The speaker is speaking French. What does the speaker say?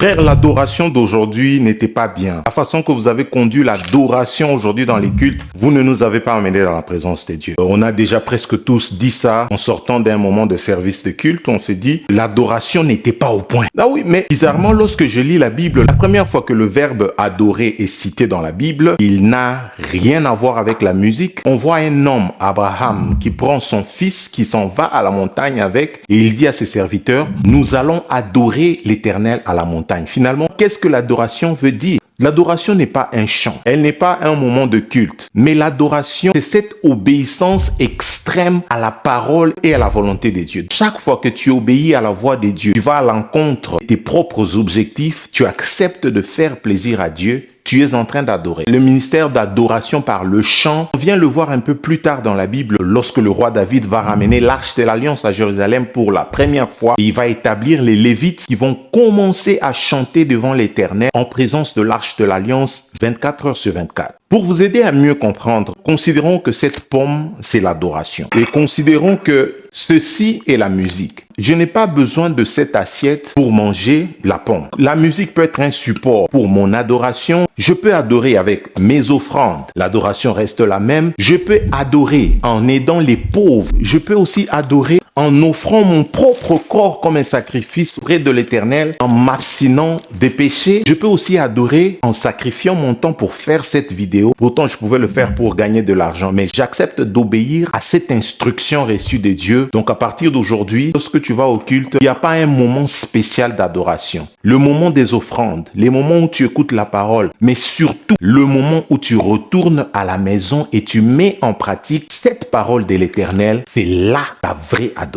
Frère, l'adoration d'aujourd'hui n'était pas bien. La façon que vous avez conduit l'adoration aujourd'hui dans les cultes, vous ne nous avez pas amenés dans la présence de Dieu. On a déjà presque tous dit ça en sortant d'un moment de service de culte. On se dit, l'adoration n'était pas au point. Ah oui, mais bizarrement, lorsque je lis la Bible, la première fois que le verbe adorer est cité dans la Bible, il n'a rien à voir avec la musique. On voit un homme, Abraham, qui prend son fils, qui s'en va à la montagne avec, et il dit à ses serviteurs, nous allons adorer l'Éternel à la montagne. Finalement, qu'est-ce que l'adoration veut dire? L'adoration n'est pas un chant, elle n'est pas un moment de culte, mais l'adoration, c'est cette obéissance extrême à la parole et à la volonté de Dieu. Chaque fois que tu obéis à la voix de Dieu, tu vas à l'encontre de tes propres objectifs, tu acceptes de faire plaisir à Dieu, tu es en train d'adorer. Le ministère d'adoration par le chant, on vient le voir un peu plus tard dans la Bible, lorsque le roi David va ramener l'arche de l'Alliance à Jérusalem pour la première fois. Et il va établir les Lévites qui vont commencer à chanter devant l'Éternel en présence de l'arche de l'Alliance 24 heures sur 24. Pour vous aider à mieux comprendre, considérons que cette pomme, c'est l'adoration. Et considérons que ceci est la musique. Je n'ai pas besoin de cette assiette pour manger la pomme. La musique peut être un support pour mon adoration. Je peux adorer avec mes offrandes. L'adoration reste la même. Je peux adorer en aidant les pauvres. Je peux aussi adorer en offrant mon propre corps comme un sacrifice auprès de l'Éternel, en m'abstinant des péchés. Je peux aussi adorer en sacrifiant mon temps pour faire cette vidéo. Pourtant, je pouvais le faire pour gagner de l'argent, mais j'accepte d'obéir à cette instruction reçue de Dieu. Donc, à partir d'aujourd'hui, lorsque tu vas au culte, il n'y a pas un moment spécial d'adoration. Le moment des offrandes, les moments où tu écoutes la parole, mais surtout le moment où tu retournes à la maison et tu mets en pratique cette parole de l'Éternel, c'est là ta vraie adoration.